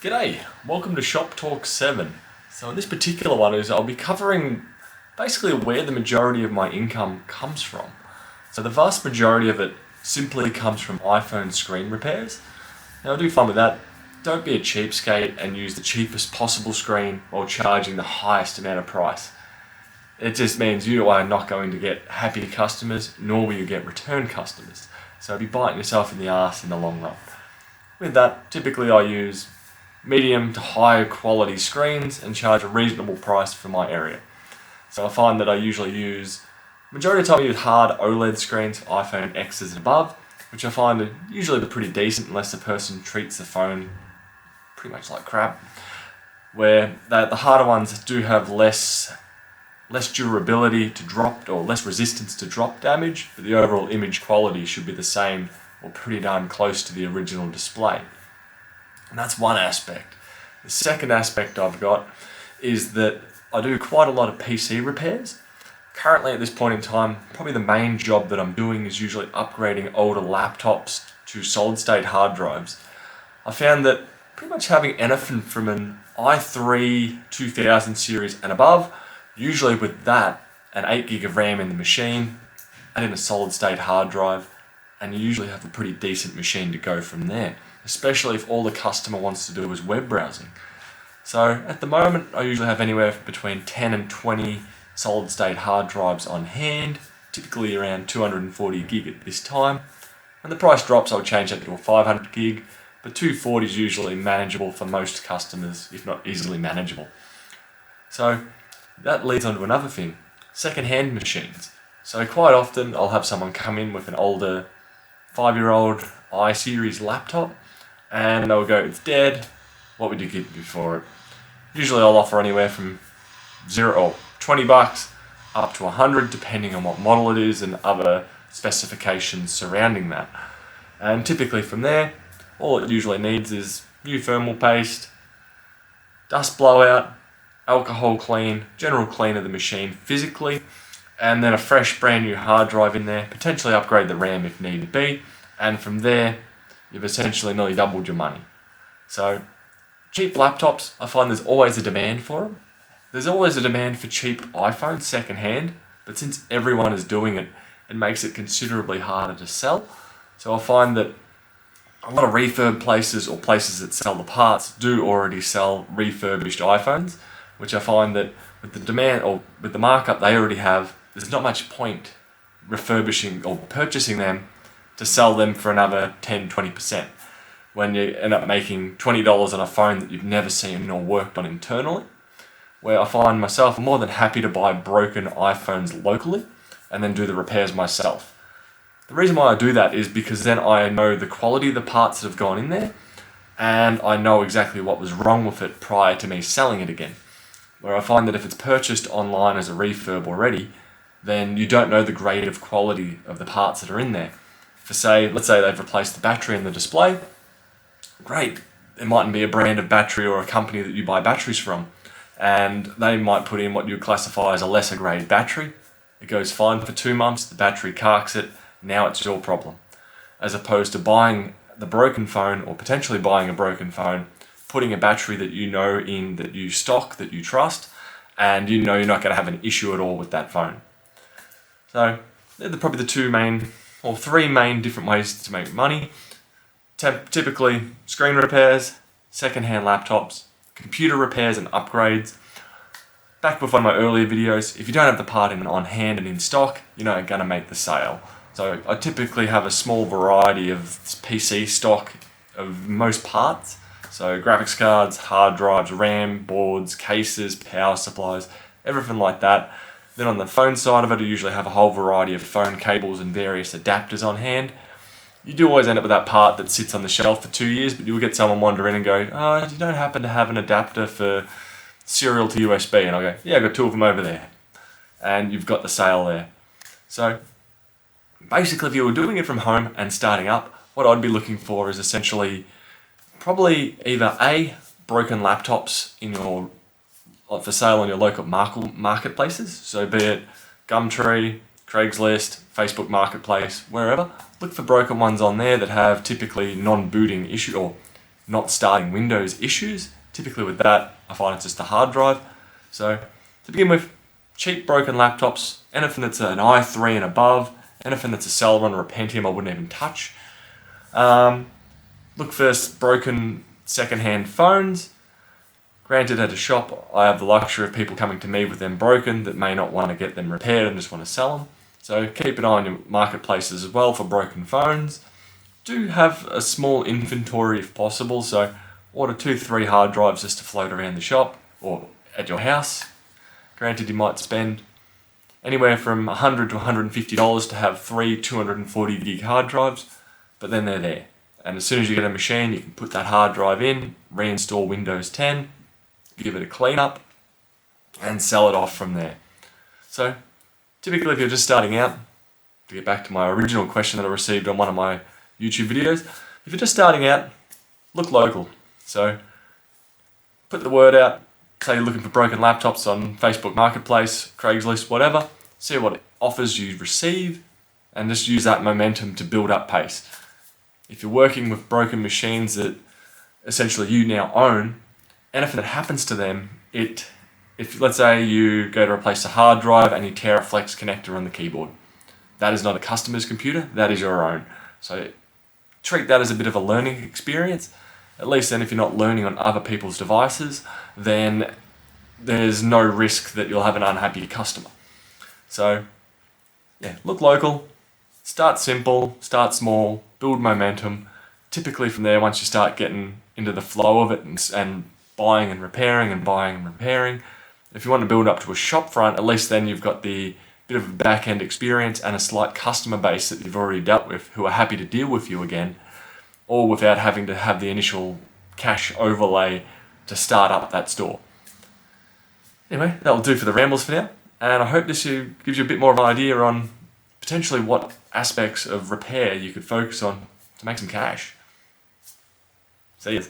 G'day, welcome to Shop Talk 7. So in this particular one I'll be covering basically where the majority of my income comes from. So the vast majority of it simply comes from iPhone screen repairs. Now I do find with that, don't be a cheapskate and use the cheapest possible screen while charging the highest amount of price. It just means you are not going to get happy customers, nor will you get return customers. So be biting yourself in the arse in the long run. With that, typically I use medium to high quality screens and charge a reasonable price for my area. So I find that I usually use, majority of the time I use hard OLED screens, iPhone X's and above, which I find are usually pretty decent unless the person treats the phone pretty much like crap. Where the harder ones do have less durability to drop or less resistance to drop damage, but the overall image quality should be the same or pretty darn close to the original display. And that's one aspect. The second aspect I've got is that I do quite a lot of PC repairs. Currently at this point in time, probably the main job that I'm doing is usually upgrading older laptops to solid state hard drives. I found that pretty much having anything from an i3 2000 series and above, usually with that, an 8 gig of RAM in the machine, and in a solid state hard drive, and you usually have a pretty decent machine to go from there, especially if all the customer wants to do is web browsing. So at the moment I usually have anywhere between 10 and 20 solid state hard drives on hand, typically around 240 gig at this time. When the price drops I'll change that to a 500 gig, but 240 is usually manageable for most customers, if not easily manageable. So that leads on to another thing, second-hand machines. So quite often I'll have someone come in with an older 5-year-old i-series laptop and they'll go, it's dead, what would you give me for it? Usually I'll offer anywhere from $20 up to $100 depending on what model it is and other specifications surrounding that. And typically from there, all it usually needs is new thermal paste, dust blowout, alcohol clean, general clean of the machine physically, and then a fresh brand new hard drive in there, potentially upgrade the RAM if need be, and from there you've essentially nearly doubled your money. So cheap laptops, I find there's always a demand for them. There's always a demand for cheap iPhones second hand, but since everyone is doing it, it makes it considerably harder to sell. So I find that a lot of refurb places or places that sell the parts do already sell refurbished iPhones, which I find that with the demand or with the markup they already have, there's not much point refurbishing or purchasing them to sell them for another 10-20% when you end up making $20 on a phone that you've never seen or worked on internally. Where I find myself more than happy to buy broken iPhones locally and then do the repairs myself. The reason why I do that is because then I know the quality of the parts that have gone in there and I know exactly what was wrong with it prior to me selling it again. Where I find that if it's purchased online as a refurb already, then you don't know the grade of quality of the parts that are in there. Let's say they've replaced the battery in the display, great, it mightn't be a brand of battery or a company that you buy batteries from, and they might put in what you classify as a lesser grade battery. It goes fine for 2 months, the battery carks it, now it's your problem. As opposed to buying the broken phone or potentially buying a broken phone, putting a battery that you know in, that you stock, that you trust, and you know you're not going to have an issue at all with that phone. So they're probably the three main different ways to make money. Typically screen repairs, second-hand laptops, computer repairs and upgrades. Back with one of my earlier videos, if you don't have the part on hand and in stock, you're not going to make the sale. So I typically have a small variety of PC stock of most parts. So graphics cards, hard drives, RAM, boards, cases, power supplies, everything like that. Then on the phone side of it, I usually have a whole variety of phone cables and various adapters on hand. You do always end up with that part that sits on the shelf for 2 years, but you'll get someone wander in and go, oh, you don't happen to have an adapter for serial to USB? And I'll go, yeah, I've got 2 of them over there. And you've got the sale there. So basically, if you were doing it from home and starting up, what I'd be looking for is essentially probably either A, broken laptops for sale on your local marketplaces, so be it Gumtree, Craigslist, Facebook Marketplace, wherever. Look for broken ones on there that have typically non-booting issue or not starting Windows issues. Typically with that, I find it's just a hard drive. So to begin with, cheap broken laptops, anything that's an i3 and above, anything that's a Celeron or a Pentium I wouldn't even touch. Look for broken second-hand phones. Granted, at a shop, I have the luxury of people coming to me with them broken that may not want to get them repaired and just want to sell them. So keep an eye on your marketplaces as well for broken phones. Do have a small inventory if possible, so order 2-3 hard drives just to float around the shop or at your house. Granted, you might spend anywhere from $100 to $150 to have 3 240 gig hard drives, but then they're there. And as soon as you get a machine, you can put that hard drive in, reinstall Windows 10, give it a clean up, and sell it off from there. So typically if you're just starting out, to get back to my original question that I received on one of my YouTube videos, if you're just starting out, look local. So put the word out, say you're looking for broken laptops on Facebook Marketplace, Craigslist, whatever, see what offers you receive, and just use that momentum to build up pace. If you're working with broken machines that essentially you now own, anything that happens to them, if let's say you go to replace a hard drive and you tear a flex connector on the keyboard, that is not a customer's computer, that is your own. So treat that as a bit of a learning experience. At least then if you're not learning on other people's devices, then there's no risk that you'll have an unhappy customer. So yeah, look local, start simple, start small, build momentum. Typically from there, once you start getting into the flow of it and buying and repairing and buying and repairing, if you want to build up to a shop front, at least then you've got the bit of a back-end experience and a slight customer base that you've already dealt with who are happy to deal with you again, all without having to have the initial cash overlay to start up that store. Anyway, that'll do for the rambles for now, and I hope this gives you a bit more of an idea on potentially what aspects of repair you could focus on to make some cash. See ya.